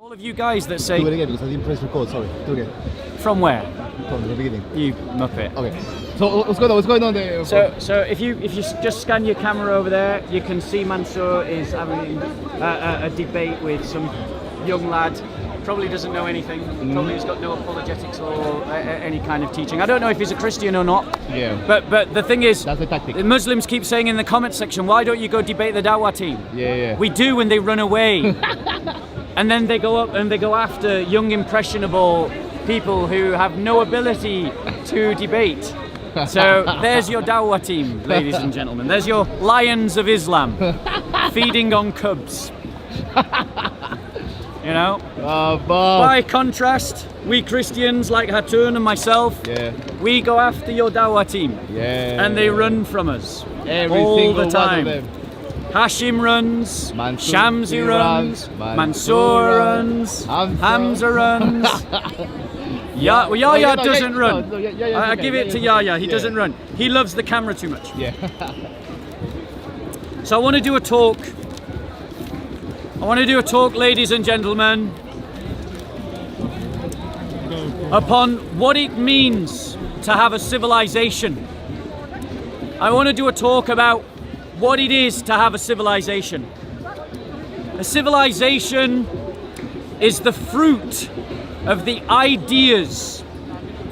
All of you guys that say... Do it again because I didn't press record, sorry. Do it again. From where? From the beginning. You muppet. Okay. So what's going on there? So if you just scan your camera over there, you can see Mansour is having a debate with some young lad. Probably doesn't know anything. Probably has got no apologetics or any kind of teaching. I don't know if he's a Christian or not. Yeah. But the thing is, that's the tactic. The Muslims keep saying in the comment section, why don't you go debate the Dawah team? Yeah. We do when they run away. And then they go up and they go after young impressionable people who have no ability to debate. So there's your Dawah team, ladies and gentlemen. There's your Lions of Islam feeding on cubs. You know? By contrast, we Christians like Hatun and myself, we go after your Dawah team. And they run from us all the time. Hashim runs, Shamsi runs, Mansour runs, Hamza runs. Yahya doesn't run. I give it to Yahya, he doesn't run. He loves the camera too much. So I want to do a talk. Ladies and gentlemen, upon what it means to have a civilization. I want to do a talk about what it is to have a civilization. A civilization is the fruit of the ideas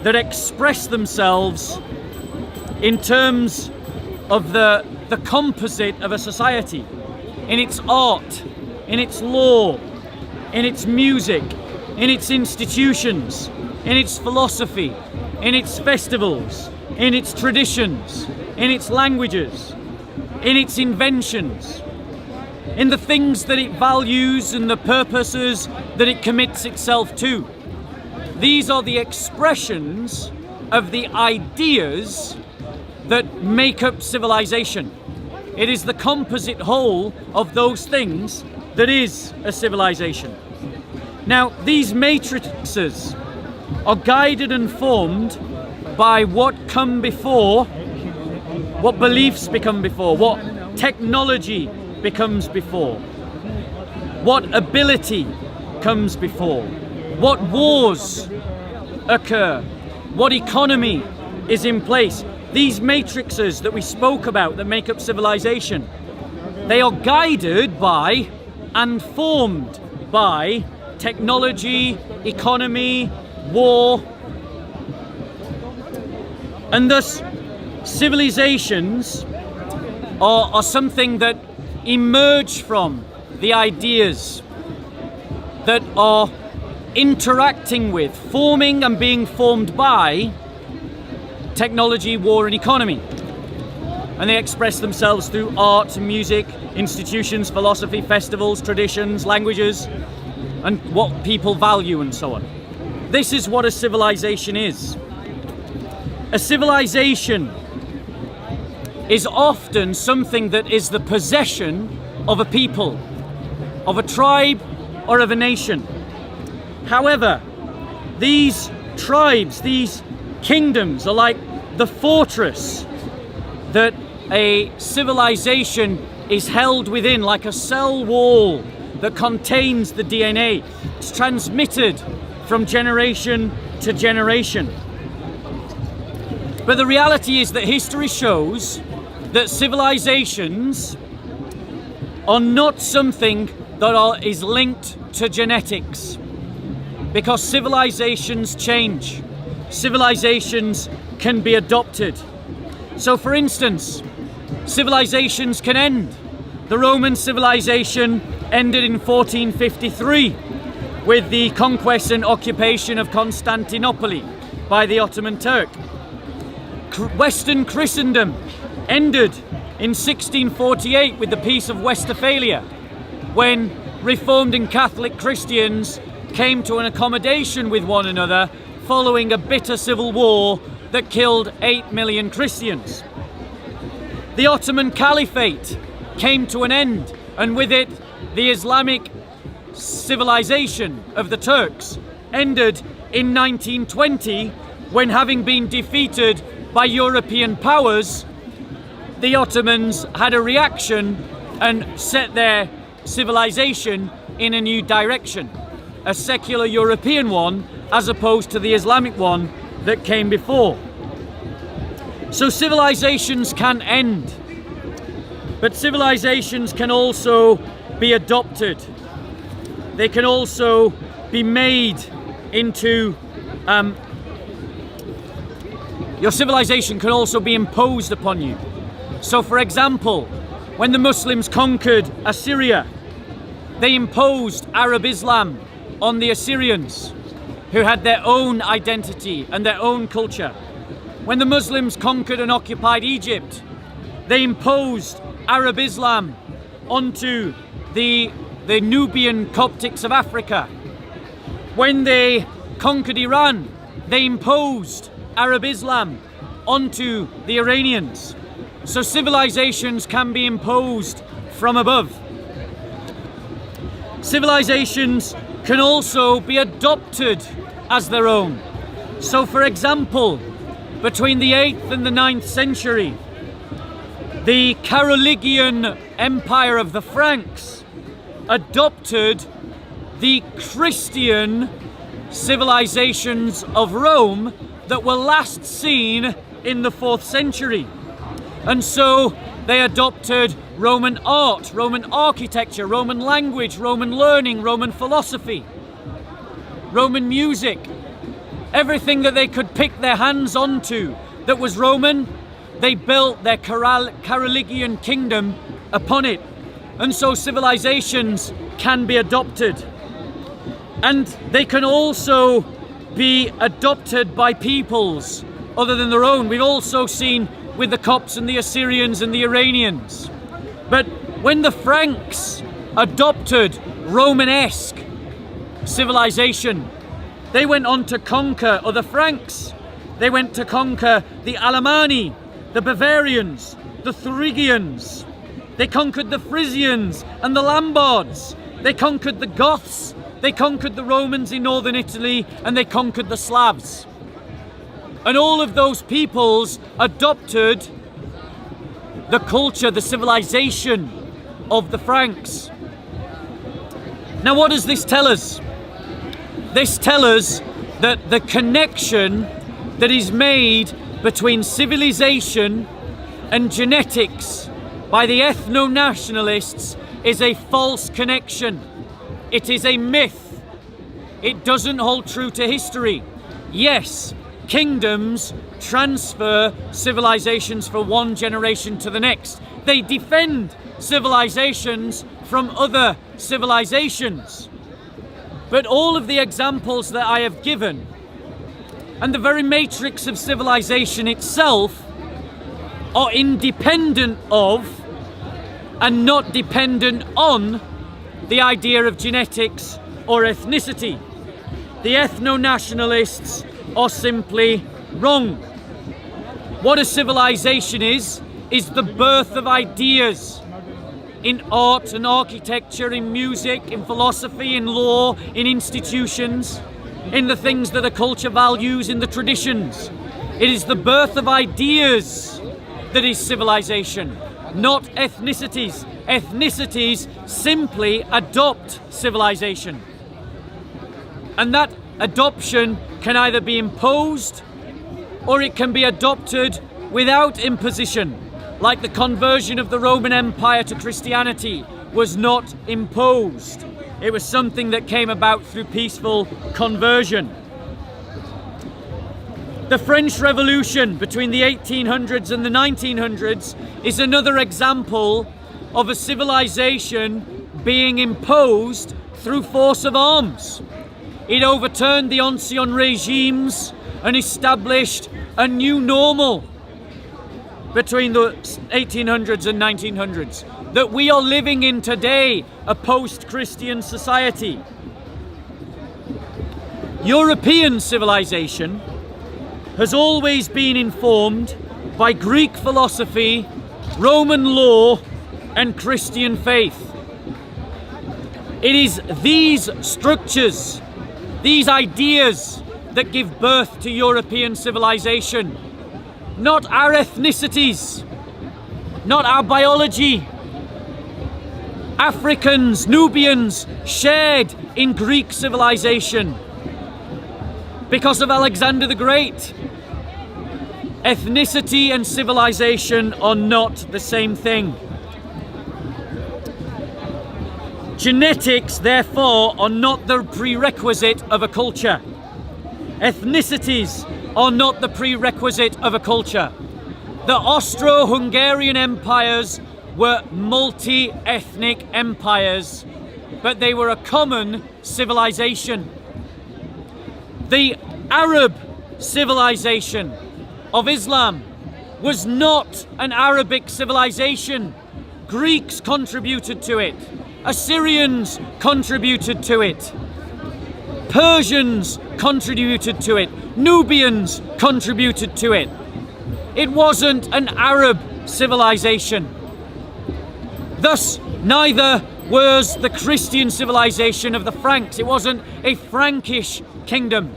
that express themselves in terms of the composite of a society, in its art, in its law, in its music, in its institutions, in its philosophy, in its festivals, in its traditions, in its languages, in its inventions, in the things that it values and the purposes that it commits itself to. These are the expressions of the ideas that make up civilization. It is the composite whole of those things that is a civilization. Now, these matrices are guided and formed by what come before, what beliefs become before, what technology becomes before, what ability comes before, what wars occur, what economy is in place. These matrices that we spoke about that make up civilization, they are guided by and formed by technology, economy, war, and thus civilizations are something that emerge from the ideas that are interacting with, forming and being formed by technology, war and economy. And they express themselves through art, music, institutions, philosophy, festivals, traditions, languages, and what people value and so on. This is what a civilization is. A civilization is often something that is the possession of a people, of a tribe, or of a nation. However, these tribes, these kingdoms are like the fortress that a civilization is held within, like a cell wall that contains the DNA. It's transmitted from generation to generation. But the reality is that history shows that civilizations are not something that is linked to genetics, because civilizations change. Civilizations can be adopted. So for instance, civilizations can end. The Roman civilization ended in 1453 with the conquest and occupation of Constantinople by the Ottoman Turk. Western Christendom ended in 1648 with the Peace of Westphalia, when Reformed and Catholic Christians came to an accommodation with one another following a bitter civil war that killed 8 million Christians. The Ottoman Caliphate came to an end, and with it the Islamic civilization of the Turks ended in 1920, when, having been defeated by European powers, the Ottomans had a reaction and set their civilization in a new direction. a secular European one as opposed to the Islamic one that came before. So civilizations can end, but civilizations can also be adopted. They can also be made into, your civilization can also be imposed upon you. So for example, when the Muslims conquered Assyria, they imposed Arab Islam on the Assyrians, who had their own identity and their own culture. When the Muslims conquered and occupied Egypt, they imposed Arab Islam onto the Nubian Coptics of Africa. When they conquered Iran, they imposed Arab Islam onto the Iranians. So civilizations can be imposed from above. Civilizations can also be adopted as their own. So for example, between the 8th and the 9th century, the Carolingian Empire of the Franks adopted the Christian civilizations of Rome that were last seen in the 4th century. And so they adopted Roman art, Roman architecture, Roman language, Roman learning, Roman philosophy, Roman music, everything that they could pick their hands onto that was Roman. They built their Carolingian kingdom upon it. And so civilizations can be adopted. And they can also be adopted by peoples other than their own. We've also seen with the Copts and the Assyrians and the Iranians. But when the Franks adopted Romanesque civilization, they went on to conquer other Franks. They went to conquer the Alemanni, the Bavarians, the Thuringians. They conquered the Frisians and the Lombards. They conquered the Goths. They conquered the Romans in northern Italy, and they conquered the Slavs. And all of those peoples adopted the culture, the civilization of the Franks. Now, what does this tell us? This tells us that the connection that is made between civilization and genetics by the ethno-nationalists is a false connection. It is a myth. It doesn't hold true to history. Yes, kingdoms transfer civilizations from one generation to the next. They defend civilizations from other civilizations. But all of the examples that I have given and the very matrix of civilization itself are independent of and not dependent on the idea of genetics or ethnicity. The ethno-nationalists are simply wrong. What a civilization is the birth of ideas in art and architecture, in music, in philosophy, in law, in institutions, in the things that a culture values, in the traditions. It is the birth of ideas that is civilization, not ethnicities. Ethnicities simply adopt civilization. And that adoption can either be imposed or it can be adopted without imposition, like the conversion of the Roman Empire to Christianity was not imposed. It was something that came about through peaceful conversion. The French Revolution between the 1800s and the 1900s is another example of a civilization being imposed through force of arms. It overturned the ancien regimes and established a new normal between the 1800s and 1900s that we are living in today, a post-Christian society. European civilization has always been informed by Greek philosophy, Roman law, and Christian faith. It is these structures, these ideas that give birth to European civilization, not our ethnicities, not our biology, Africans, Nubians shared in Greek civilization because of Alexander the Great. Ethnicity and civilization are not the same thing. Genetics, therefore, are not the prerequisite of a culture. Ethnicities are not the prerequisite of a culture. The Austro-Hungarian empires were multi-ethnic empires, but they were a common civilization. The Arab civilization of Islam was not an Arabic civilization. Greeks contributed to it. Assyrians contributed to it. Persians contributed to it. Nubians contributed to it. It wasn't an Arab civilization. Thus, neither was the Christian civilization of the Franks. It wasn't a Frankish kingdom.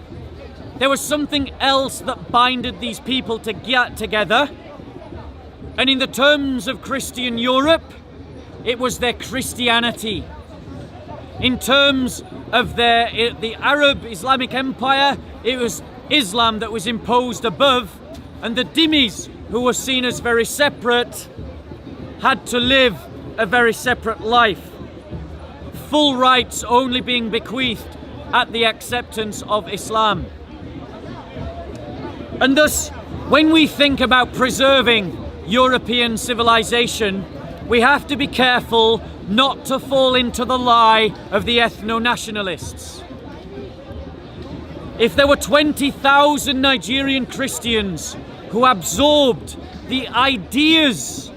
There was something else that binded these people to get together. And in the terms of Christian Europe, it was their Christianity. In terms of the Arab Islamic Empire, it was Islam that was imposed above, and the dhimmis, who were seen as very separate, had to live a very separate life. Full rights only being bequeathed at the acceptance of Islam. And thus, when we think about preserving European civilization, we have to be careful not to fall into the lie of the ethno-nationalists. If there were 20,000 Nigerian Christians who absorbed the ideas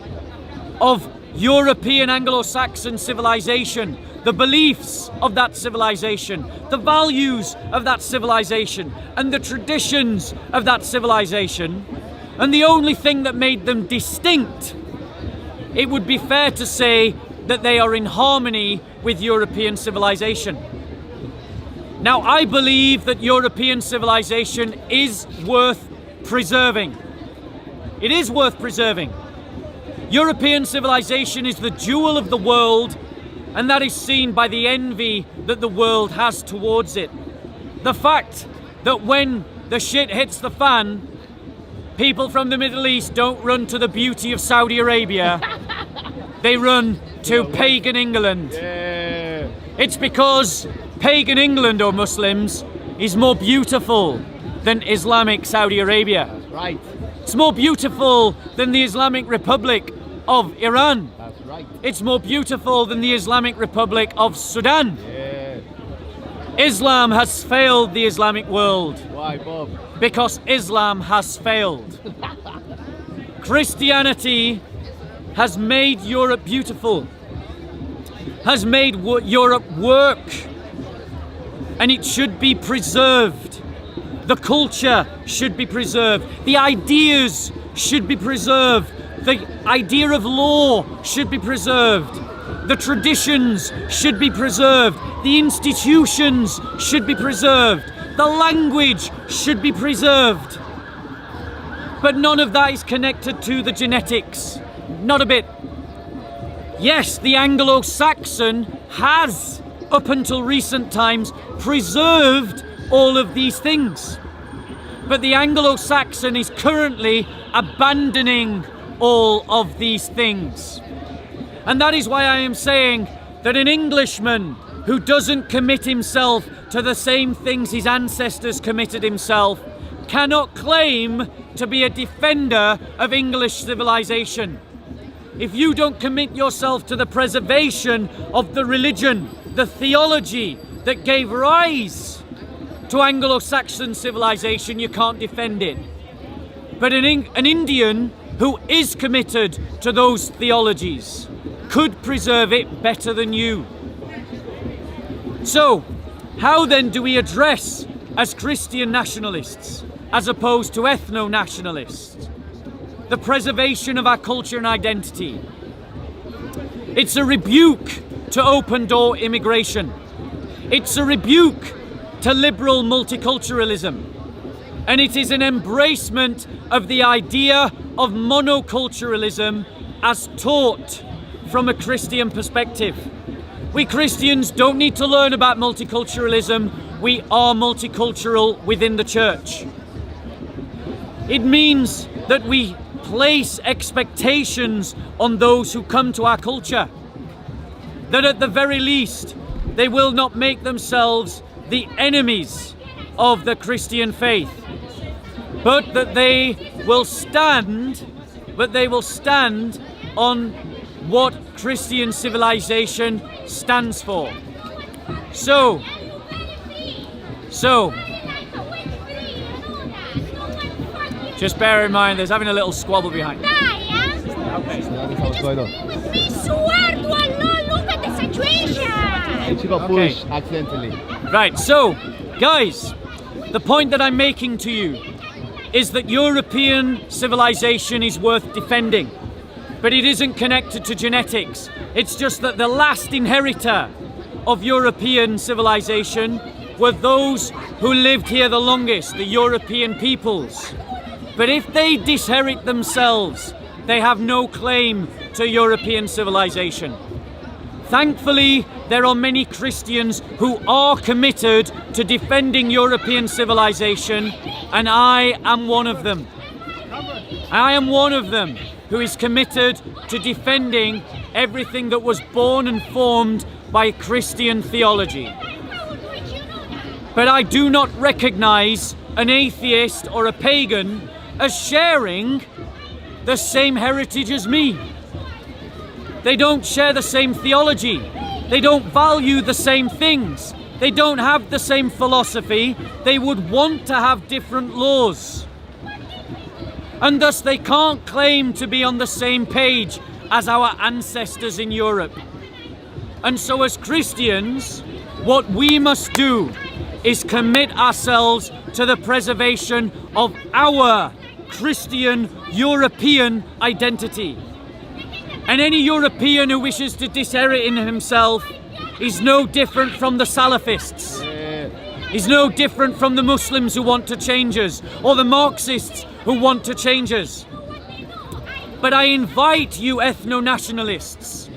of European Anglo-Saxon civilization, the beliefs of that civilization, the values of that civilization, and the traditions of that civilization, and the only thing that made them distinct, it would be fair to say that they are in harmony with European civilization. Now, I believe that European civilization is worth preserving. It is worth preserving. European civilization is the jewel of the world, and that is seen by the envy that the world has towards it. The fact that when the shit hits the fan, people from the Middle East don't run to the beauty of Saudi Arabia, they run to pagan England. Yeah. It's because pagan England, or Muslims, is more beautiful than Islamic Saudi Arabia. That's right. It's more beautiful than the Islamic Republic of Iran. That's right. It's more beautiful than the Islamic Republic of Sudan. Yeah. Islam has failed the Islamic world Why, Bob? because Islam has failed. Christianity has made Europe beautiful, has made Europe work, and it should be preserved. The culture should be preserved. The ideas should be preserved. The idea of law should be preserved. The traditions should be preserved. The institutions should be preserved. The language should be preserved. But none of that is connected to the genetics. Not a bit. Yes, the Anglo-Saxon has, up until recent times, preserved all of these things. But the Anglo-Saxon is currently abandoning all of these things. And that is why I am saying that an Englishman who doesn't commit himself to the same things his ancestors committed himself cannot claim to be a defender of English civilization. If you don't commit yourself to the preservation of the religion, the theology that gave rise to Anglo-Saxon civilization, you can't defend it. But an Indian who is committed to those theologies could preserve it better than you. So, how then do we address, as Christian nationalists, as opposed to ethno-nationalists, the preservation of our culture and identity? It's a rebuke to open-door immigration. It's a rebuke to liberal multiculturalism. And it is an embracement of the idea of monoculturalism as taught from a Christian perspective. We Christians don't need to learn about multiculturalism. We are multicultural within the church. It means that we place expectations on those who come to our culture, that at the very least they will not make themselves the enemies of the Christian faith, but that they will stand on what Christian civilization stands for. So just bear in mind there's having a little squabble behind. Okay. What's going on? Look at the situation. She got Okay. pushed accidentally. Right, so guys, the point that I'm making to you is that European civilization is worth defending, but it isn't connected to genetics. It's just that the last inheritor of European civilization were those who lived here the longest, the European peoples. But if they disinherit themselves, they have no claim to European civilization. Thankfully, there are many Christians who are committed to defending European civilization, and I am one of them. I am one of them who is committed to defending everything that was born and formed by Christian theology. But I do not recognize an atheist or a pagan as sharing the same heritage as me. They don't share the same theology. They don't value the same things. They don't have the same philosophy. They would want to have different laws. And thus they can't claim to be on the same page as our ancestors in Europe. And so as Christians, what we must do is commit ourselves to the preservation of our Christian European identity. And any European who wishes to disinherit in himself is no different from the Salafists. Is no different from the Muslims who want to change us, or the Marxists who want to change us. But I invite you ethno-nationalists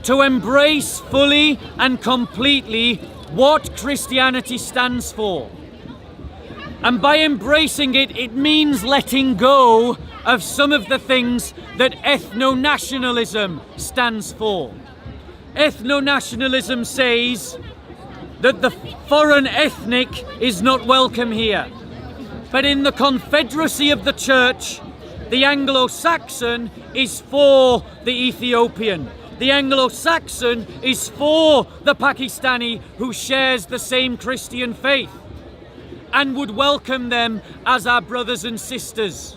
to embrace fully and completely what Christianity stands for. And by embracing it, it means letting go of some of the things that ethno-nationalism stands for. Ethno-nationalism says that the foreign ethnic is not welcome here. But in the confederacy of the church, the Anglo-Saxon is for the Ethiopian. The Anglo-Saxon is for the Pakistani who shares the same Christian faith and would welcome them as our brothers and sisters.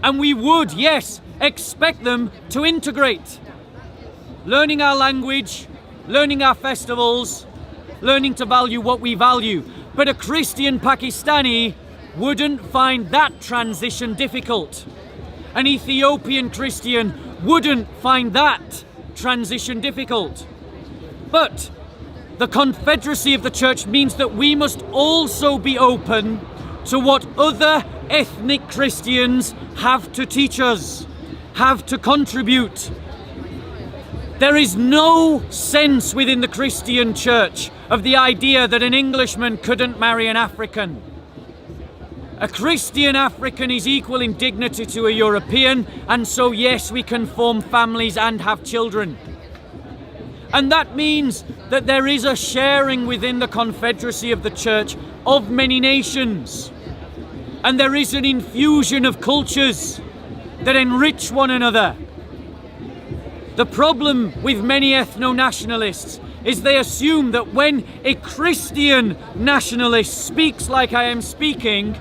And we would, yes, expect them to integrate. Learning our language, learning our festivals, learning to value what we value. But a Christian Pakistani wouldn't find that transition difficult. An Ethiopian Christian wouldn't find that transition difficult. But the confederacy of the church means that we must also be open to what other ethnic Christians have to teach us, have to contribute. There is no sense within the Christian church of the idea that an Englishman couldn't marry an African. A Christian African is equal in dignity to a European, and so yes, we can form families and have children. And that means that there is a sharing within the confederacy of the church of many nations. And there is an infusion of cultures that enrich one another. The problem with many ethno-nationalists is they assume that when a Christian nationalist speaks like I am speaking,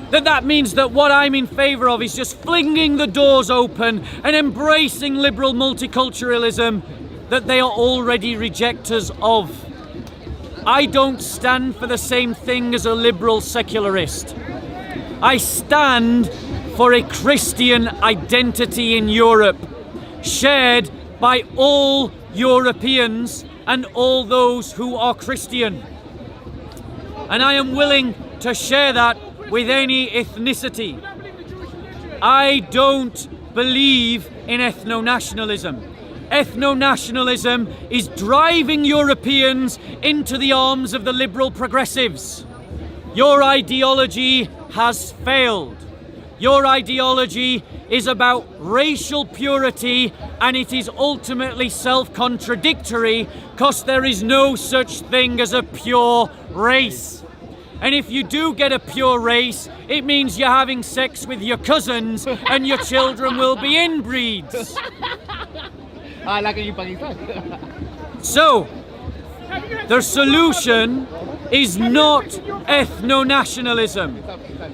that means that what I'm in favour of is just flinging the doors open and embracing liberal multiculturalism that they are already rejectors of. I don't stand for the same thing as a liberal secularist. I stand for a Christian identity in Europe, shared by all Europeans and all those who are Christian. And I am willing to share that with any ethnicity. I don't believe in ethno-nationalism. ethno-nationalism is driving Europeans into the arms of the liberal progressives. Your ideology has failed. Your ideology is about racial purity, and it is ultimately self-contradictory because there is no such thing as a pure race. And if you do get a pure race, it means you're having sex with your cousins and your children will be inbreeds. Like in Pakistan. So, the solution is not ethno-nationalism.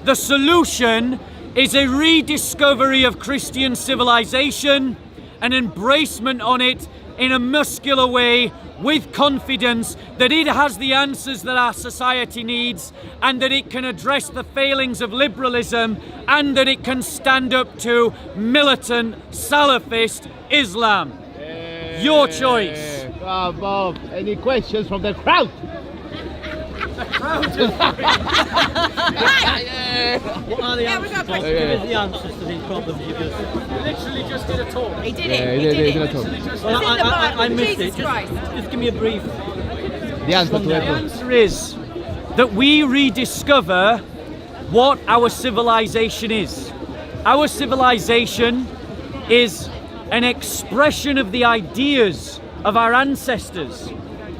The solution is a rediscovery of Christian civilization, an embracement on it in a muscular way with confidence that it has the answers that our society needs and that it can address the failings of liberalism and that it can stand up to militant Salafist Islam. Your choice. Bob, any questions from the crowd? What are the answers? What are the answers to these problems you just... Literally just did a talk. He did Yeah, it. he did a talk. Well, in the Bible, I missed Jesus it. Christ. Just give me a brief... The answer to The everyone. answer is that we rediscover what our civilization is. Our civilization is an expression of the ideas of our ancestors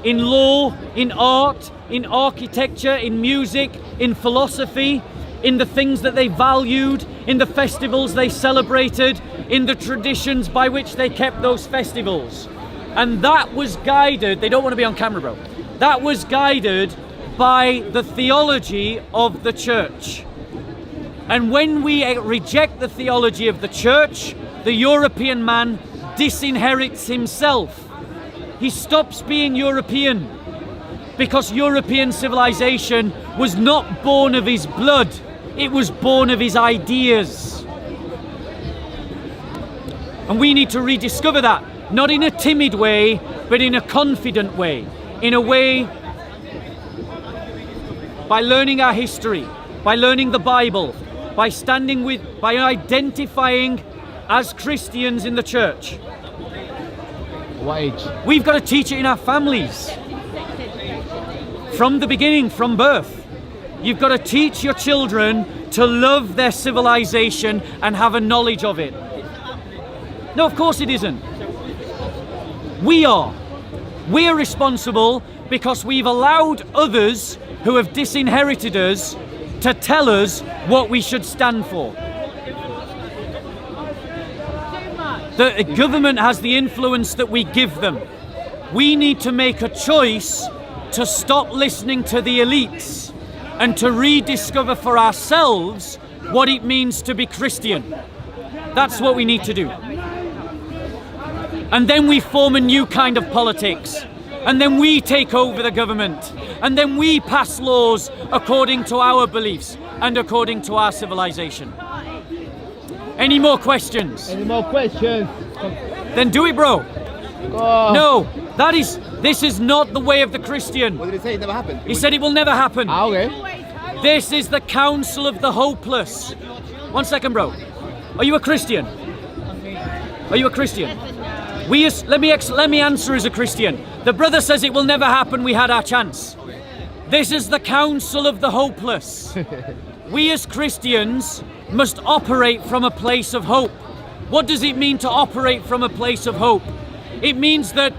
in law, in art, in architecture, in music, in philosophy, in the things that they valued, in the festivals they celebrated, in the traditions by which they kept those festivals. And that was guided, they don't want to be on camera, bro. That was guided by the theology of the church. And when we reject the theology of the church, the European man disinherits himself. He stops being European because European civilization was not born of his blood, it was born of his ideas. And we need to rediscover that, not in a timid way, but in a confident way, in a way by learning our history, by learning the Bible, by identifying as Christians in the church. What age? We've got to teach it in our families. From the beginning, from birth. You've got to teach your children to love their civilization and have a knowledge of it. No, of course it isn't. We are. We're responsible because we've allowed others who have disinherited us to tell us what we should stand for. The government has the influence that we give them. We need to make a choice to stop listening to the elites and to rediscover for ourselves what it means to be Christian. That's what we need to do. And then we form a new kind of politics. And then we take over the government. And then we pass laws according to our beliefs and according to our civilization. Any more questions? Any more questions? Then do it, bro. Go. No, this is not the way of the Christian. What did he say? It never happened. He said it will never happen. Ah, okay. This is the counsel of the hopeless. 1 second, bro. Are you a Christian? Are you a Christian? Let me answer as a Christian. The brother says it will never happen. We had our chance. This is the counsel of the hopeless. We as Christians must operate from a place of hope. What does it mean to operate from a place of hope? It means that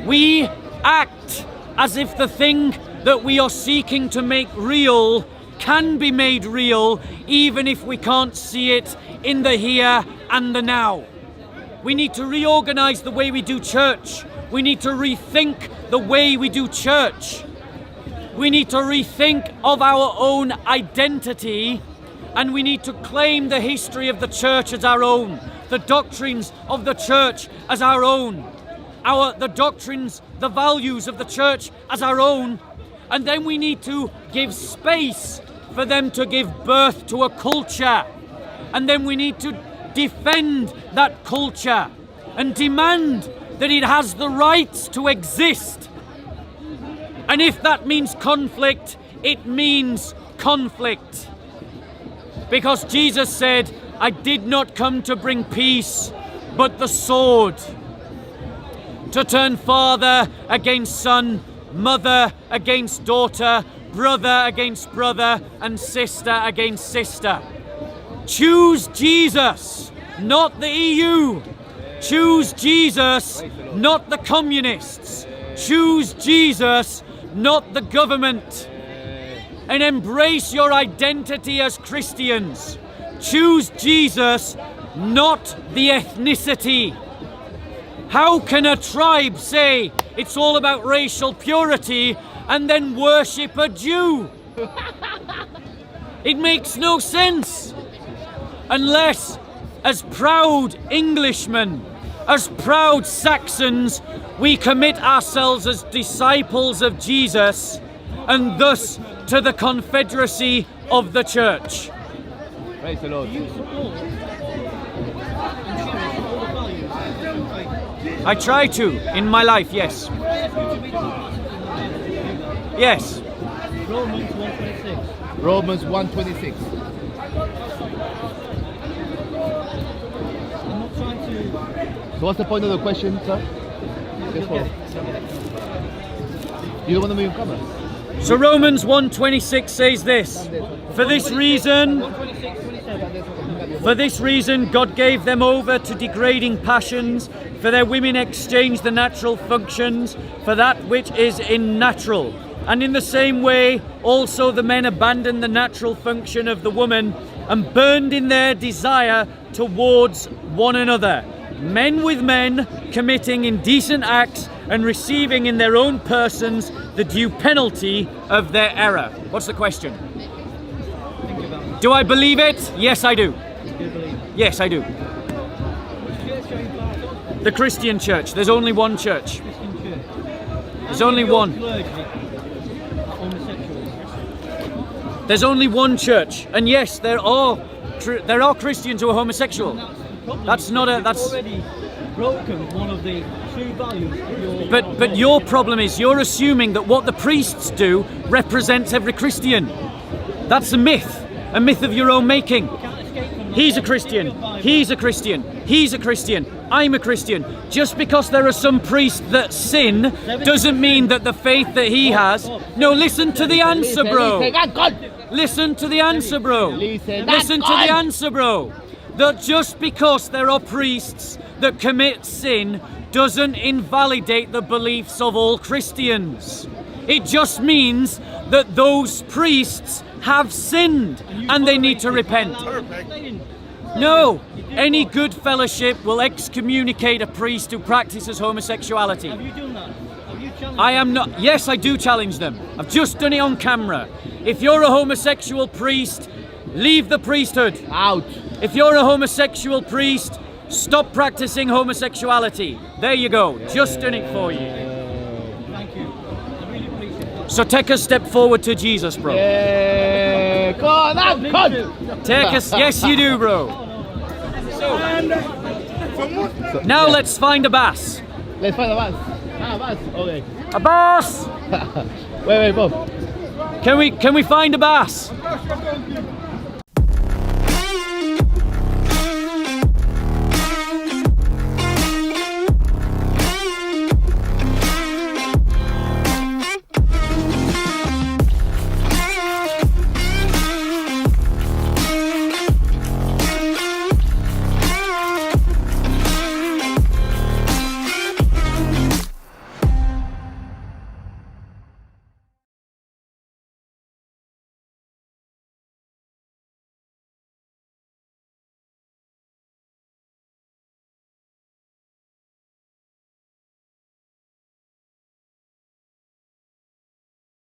we act as if the thing that we are seeking to make real can be made real, even if we can't see it in the here and the now. We need to reorganize the way we do church. We need to rethink the way we do church. We need to rethink of our own identity, and we need to claim the history of the church as our own, the doctrines of the church as our own, the doctrines, the values of the church as our own, and then we need to give space for them to give birth to a culture, and then we need to defend that culture and demand that it has the rights to exist. And if that means conflict, it means conflict. Because Jesus said, I did not come to bring peace, but the sword. to turn father against son, mother against daughter, brother against brother, and sister against sister. Choose Jesus, not the EU. Choose Jesus, not the communists. Choose Jesus, not the government. And embrace your identity as Christians. Choose Jesus, not the ethnicity. How can a tribe say it's all about racial purity and then worship a Jew? It makes no sense. Unless, as proud Englishmen, as proud Saxons, we commit ourselves as disciples of Jesus and thus to the confederacy of the church. Praise the Lord. Do you support ensuring all the values? I try to in my life, yes. Yes. Romans 1:26. Romans 1:26. I'm not trying to. So what's the point of the question, sir? Just for- You don't want to move camera? So Romans 1:26 says this. For this reason, 27. God gave them over to degrading passions, for their women exchanged the natural functions for that which is unnatural. And in the same way, also the men abandoned the natural function of the woman and burned in their desire towards one another. Men with men, committing indecent acts and receiving in their own persons the due penalty of their error. What's the question? Think about it. Do I believe it? Yes, I do. Do you believe it? Yes, I do. Which church are you part of? The Christian church. There's only one church. Christian church. There's only one. Clergy are homosexuals. There's only one church. And yes, there are Christians who are homosexual. And that's the problem. That's not a- You've that's- already broken one of the true values of your. But your problem is you're assuming that what the priests do represents every Christian. That's a myth of your own making. You can't escape from that. He's a Christian. He's a Christian. He's a Christian. I'm a Christian. Just because there are some priests that sin doesn't mean that the faith that he has. No, listen to the answer, bro. Listen to the answer, bro. Listen to the answer, bro. That just because there are priests that commit sin doesn't invalidate the beliefs of all Christians. It just means that those priests have sinned and they need to repent. No, any good fellowship will excommunicate a priest who practices homosexuality. Have you done that? Have you challenged I am not. Yes, I do challenge them. I've just done it on camera. If you're a homosexual priest, leave the priesthood. Out. If you're a homosexual priest, stop practicing homosexuality. There you go. Just done it for you. Thank you. I really appreciate that. So take a step forward to Jesus, bro. Yeah. Go on, Me God. too. Take us. Yes, you do, bro. Now let's find a bass. Let's find a bus. Ah, bus. Okay. A bass. Wait, Bob. Can we find a bass?